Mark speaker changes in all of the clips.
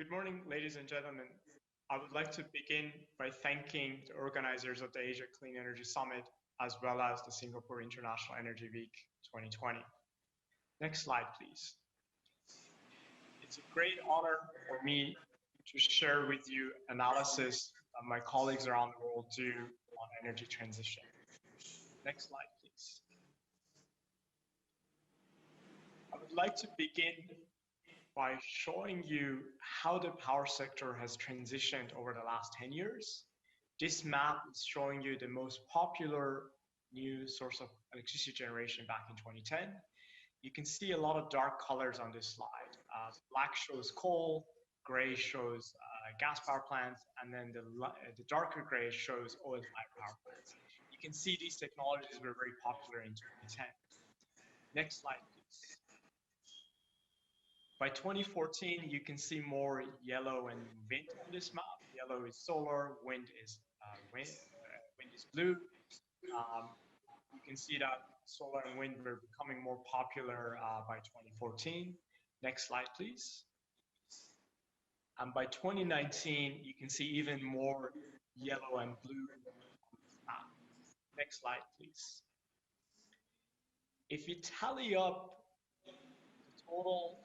Speaker 1: Good morning, ladies and gentlemen. I would like to begin by thanking the organizers of the Asia Clean Energy Summit, as well as the Singapore International Energy Week 2020. Next slide, please. It's a great honor for me to share with you analysis that my colleagues around the world do on energy transition. Next slide, please. I would like to begin by showing you how the power sector has transitioned over the last 10 years. This map is showing you the most popular new source of electricity generation back in 2010. You can see a lot of dark colors on this slide. Black shows coal, gray shows gas power plants, and then the darker gray shows oil-fired power plants. You can see these technologies were very popular in 2010. Next slide, please. By 2014, you can see more yellow and wind on this map. Yellow is solar, wind is blue. You can see that solar and wind were becoming more popular by 2014. Next slide, please. And by 2019, you can see even more yellow and blue on this map. Next slide, please. If you tally up the total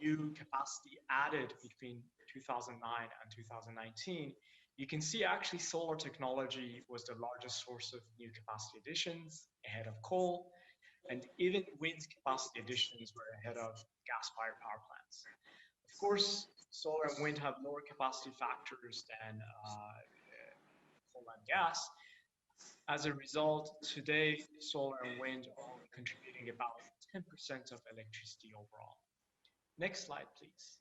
Speaker 1: new capacity added between 2009 and 2019, you can see actually solar technology was the largest source of new capacity additions, ahead of coal, and even wind capacity additions were ahead of gas-fired power plants. Of course, solar and wind have lower capacity factors than coal and gas. As a result, today, solar and wind are only contributing about 10% of electricity overall. Next slide, please.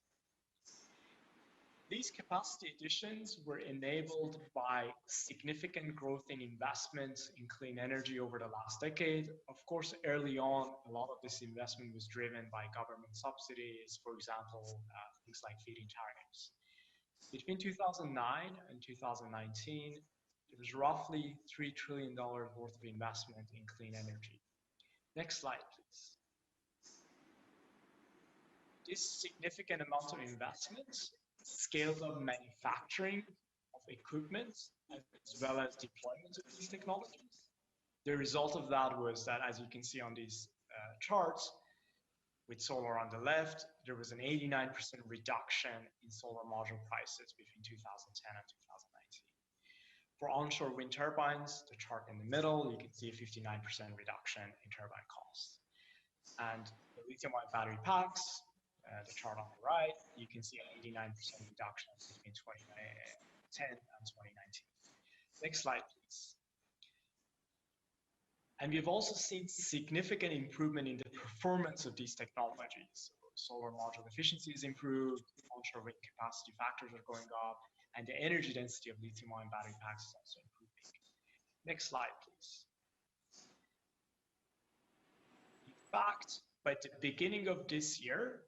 Speaker 1: These capacity additions were enabled by significant growth in investments in clean energy over the last decade. Of course, early on, a lot of this investment was driven by government subsidies, for example, things like feed-in tariffs. Between 2009 and 2019, there was roughly $3 trillion worth of investment in clean energy. Next slide, please. This significant amount of investments scaled up manufacturing of equipment as well as deployment of these technologies. The result of that was that, as you can see on these charts, with solar on the left, there was an 89% reduction in solar module prices between 2010 and 2019. For onshore wind turbines, the chart in the middle, you can see a 59% reduction in turbine costs. And the lithium-ion battery packs, the chart on the right, you can see an 89% reduction between 2010 and 2019. Next slide, please. And we've also seen significant improvement in the performance of these technologies. So solar module efficiency is improved, onshore wind capacity factors are going up, and the energy density of lithium-ion battery packs is also improving. Next slide, please. In fact, by the beginning of this year,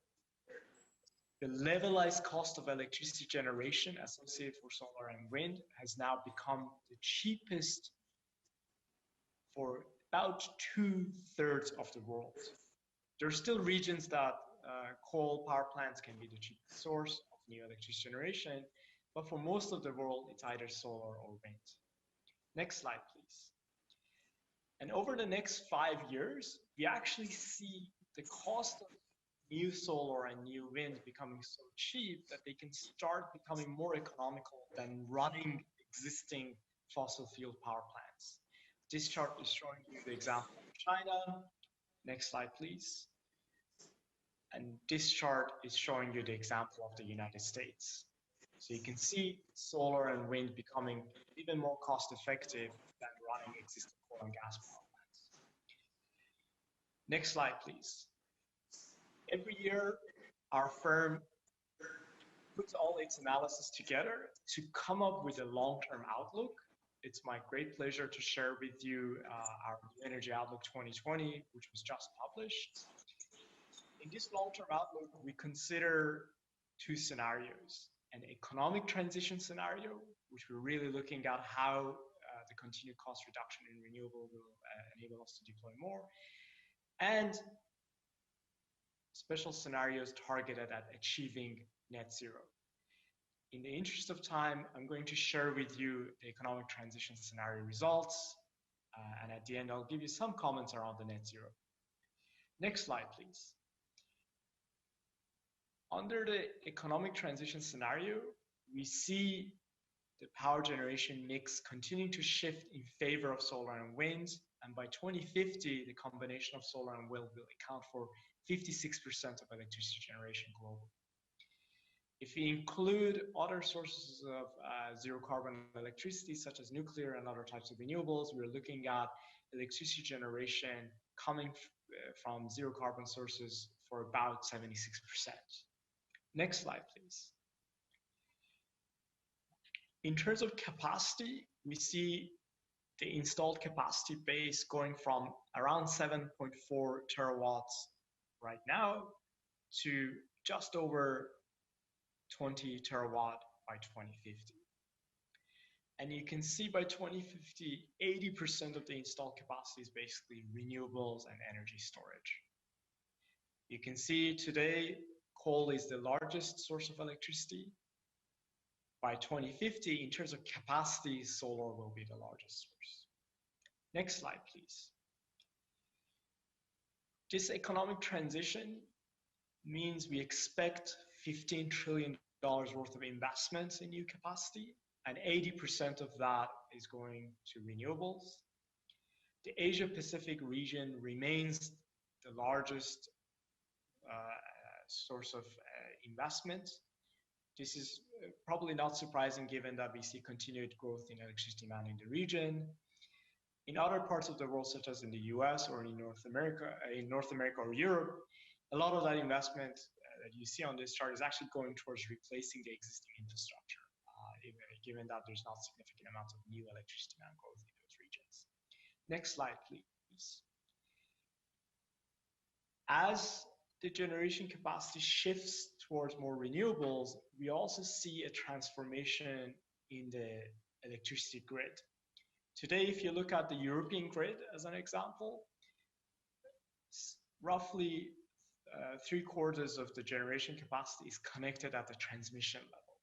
Speaker 1: the levelized cost of electricity generation associated for solar and wind has now become the cheapest for about 2/3 of the world. There are still regions that coal power plants can be the cheapest source of new electricity generation, but for most of the world, it's either solar or wind. Next slide, please. And over the next 5 years, we actually see the cost of new solar and new wind becoming so cheap that they can start becoming more economical than running existing fossil fuel power plants. This chart is showing you the example of China. Next slide, please. And this chart is showing you the example of the United States. So you can see solar and wind becoming even more cost effective than running existing coal and gas power plants. Next slide, please. Every year, our firm puts all its analysis together to come up with a long-term outlook. It's my great pleasure to share with you our Energy Outlook 2020, which was just published. In this long-term outlook, we consider two scenarios: an economic transition scenario, which we're really looking at how the continued cost reduction in renewable will enable us to deploy more, and special scenarios targeted at achieving net zero. In the interest of time, I'm going to share with you the economic transition scenario results, and at the end, I'll give you some comments around the net zero. Next slide, please. Under the economic transition scenario, we see the power generation mix continuing to shift in favor of solar and wind, and by 2050, the combination of solar and wind will account for 56% of electricity generation globally. If we include other sources of zero carbon electricity, such as nuclear and other types of renewables, we're looking at electricity generation coming from zero carbon sources for about 76%. Next slide, please. In terms of capacity, we see the installed capacity base going from around 7.4 terawatts right now to just over 20 terawatt by 2050. And you can see by 2050, 80% of the installed capacity is basically renewables and energy storage. You can see today, coal is the largest source of electricity. By 2050, in terms of capacity, solar will be the largest source. Next slide, please. This economic transition means we expect $15 trillion worth of investments in new capacity, and 80% of that is going to renewables. The Asia-Pacific region remains the largest source of investment. This is probably not surprising given that we see continued growth in electricity demand in the region. In other parts of the world, such as in the US or in North America or Europe, a lot of that investment that you see on this chart is actually going towards replacing the existing infrastructure, given that there's not significant amounts of new electricity demand growth in those regions. Next slide, please. As the generation capacity shifts towards more renewables, we also see a transformation in the electricity grid. Today, if you look at the European grid as an example, roughly 3/4 of the generation capacity is connected at the transmission level.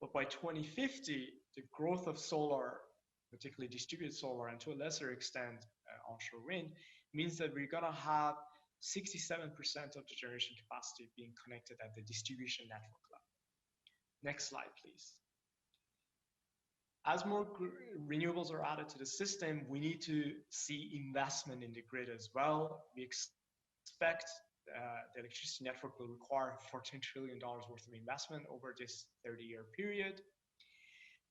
Speaker 1: But by 2050, the growth of solar, particularly distributed solar, and to a lesser extent onshore wind, means that we're going to have 67% of the generation capacity being connected at the distribution network level. Next slide, please. As more renewables are added to the system, we need to see investment in the grid as well. We expect the electricity network will require $14 trillion worth of investment over this 30-year period.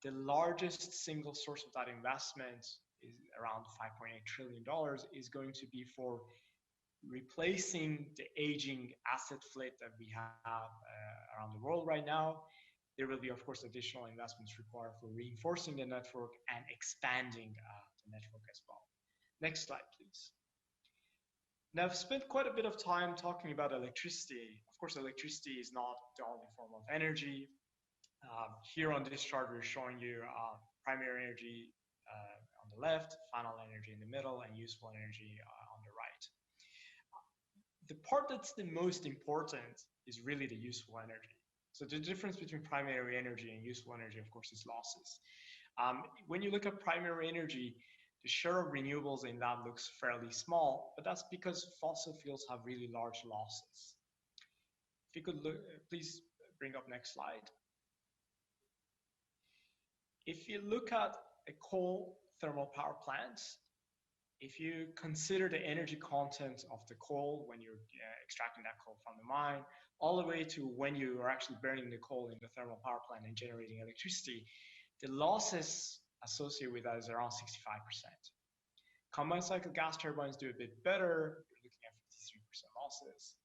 Speaker 1: The largest single source of that investment is around $5.8 trillion, is going to be for replacing the aging asset fleet that we have around the world right now. There will be, of course, additional investments required for reinforcing the network and expanding the network as well. Next slide, please. Now, I've spent quite a bit of time talking about electricity. Of course, electricity is not the only form of energy. Here on this chart, we're showing you primary energy on the left, final energy in the middle, and useful energy on the right. The part that's the most important is really the useful energy. So the difference between primary energy and useful energy, of course, is losses. When you look at primary energy, the share of renewables in that looks fairly small, but that's because fossil fuels have really large losses. If you could look, please bring up next slide. If you look at a coal thermal power plant, if you consider the energy content of the coal when you're extracting that coal from the mine, all the way to when you are actually burning the coal in the thermal power plant and generating electricity, the losses associated with that is around 65%. Combined cycle gas turbines do a bit better. You're looking at 53% losses.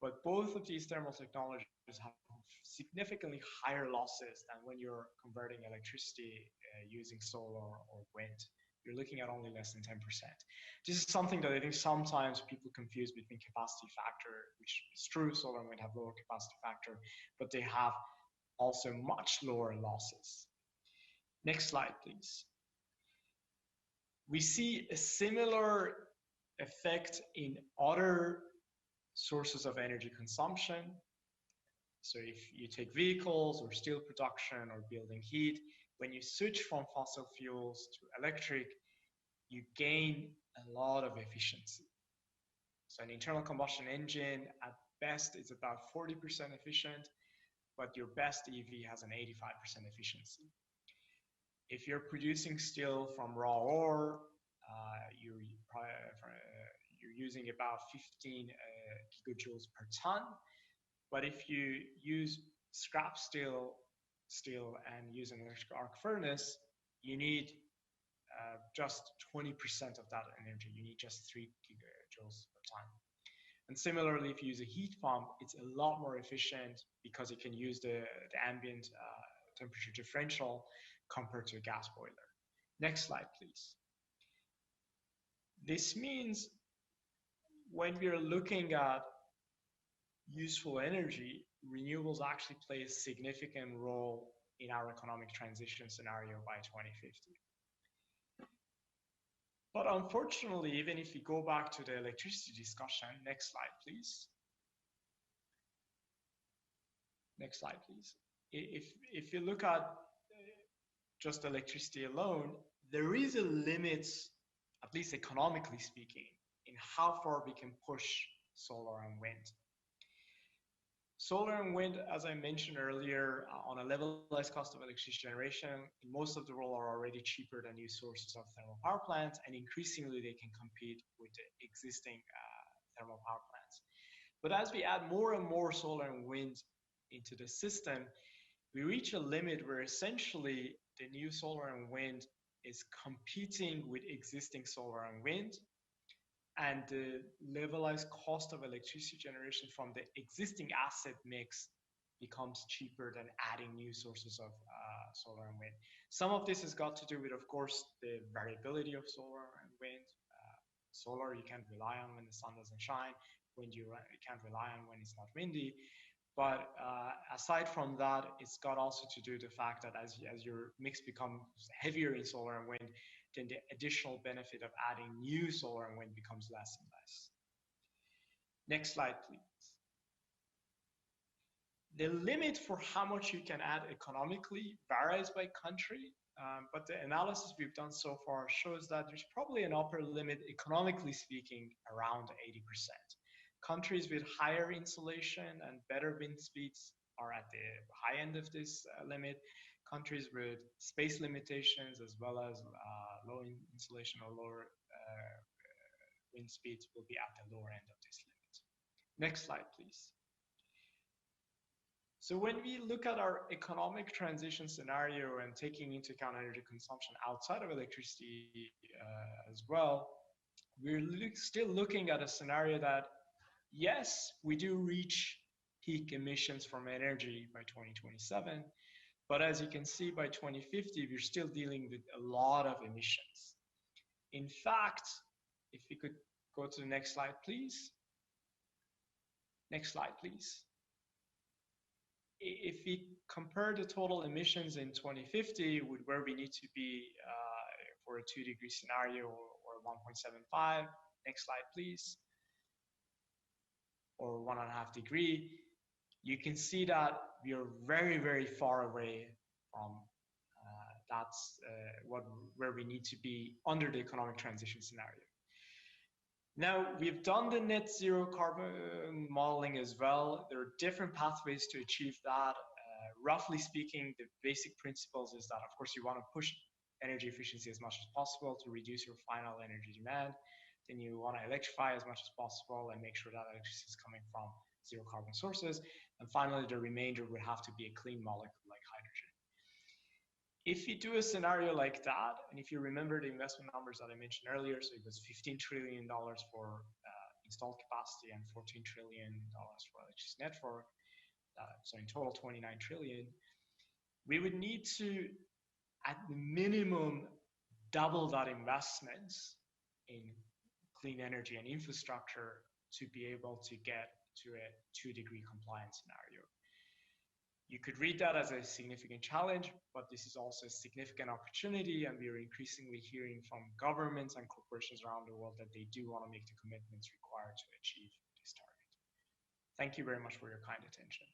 Speaker 1: But both of these thermal technologies have significantly higher losses than when you're converting electricity using solar or wind. You're looking at only less than 10%. This is something that I think sometimes people confuse between capacity factor, which is true, solar and wind have lower capacity factor, but they have also much lower losses. Next slide, please. We see a similar effect in other sources of energy consumption. So if you take vehicles or steel production or building heat, when you switch from fossil fuels to electric, you gain a lot of efficiency. So an internal combustion engine at best is about 40% efficient, but your best EV has an 85% efficiency. If you're producing steel from raw ore, you're using about 15 gigajoules per ton. But if you use scrap steel and use an electric arc furnace, you need just 20% of that energy. You need just 3 gigajoules per ton. And similarly, if you use a heat pump, it's a lot more efficient because it can use the ambient temperature differential compared to a gas boiler. Next slide, please. This means when we're looking at useful energy, renewables actually play a significant role in our economic transition scenario by 2050. But unfortunately, even if we go back to the electricity discussion, next slide, please. Next slide, please. If you look at just electricity alone, there is a limit, at least economically speaking, in how far we can push solar and wind. Solar and wind, as I mentioned earlier, on a levelized cost of electricity generation, in most of the world are already cheaper than new sources of thermal power plants, and increasingly they can compete with the existing thermal power plants. But as we add more and more solar and wind into the system, we reach a limit where essentially the new solar and wind is competing with existing solar and wind, and the levelized cost of electricity generation from the existing asset mix becomes cheaper than adding new sources of solar and wind. Some of this has got to do with, of course, the variability of solar and wind. Solar you can't rely on when the sun doesn't shine. Wind you can't rely on when it's not windy. But aside from that, it's got also to do with the fact that as your mix becomes heavier in solar and wind, then the additional benefit of adding new solar and wind becomes less and less. Next slide, please. The limit for how much you can add economically varies by country, but the analysis we've done so far shows that there's probably an upper limit, economically speaking, around 80%. Countries with higher insulation and better wind speeds are at the high end of this limit. Countries with space limitations as well as low insulation or lower wind speeds will be at the lower end of this limit. Next slide, please. So when we look at our economic transition scenario and taking into account energy consumption outside of electricity as well, we're still looking at a scenario that, yes, we do reach peak emissions from energy by 2027, but as you can see, by 2050, we're still dealing with a lot of emissions. In fact, if we could go to the next slide, please. Next slide, please. If we compare the total emissions in 2050 with where we need to be for a 2-degree scenario or 1.75, next slide, please, or 1.5 degree, you can see that we are very, very far away from where we need to be under the economic transition scenario. Now, we've done the net zero carbon modeling as well. There are different pathways to achieve that. Roughly speaking, the basic principles is that, of course, you want to push energy efficiency as much as possible to reduce your final energy demand. Then you want to electrify as much as possible and make sure that electricity is coming from zero carbon sources. And finally, the remainder would have to be a clean molecule like hydrogen. If you do a scenario like that, and if you remember the investment numbers that I mentioned earlier, so it was $15 trillion for installed capacity and $14 trillion for electricity network, so in total 29 trillion, we would need to, at the minimum, double that investment in clean energy and infrastructure to be able to get to a 2-degree compliance scenario. You could read that as a significant challenge, but this is also a significant opportunity, and we are increasingly hearing from governments and corporations around the world that they do want to make the commitments required to achieve this target. Thank you very much for your kind attention.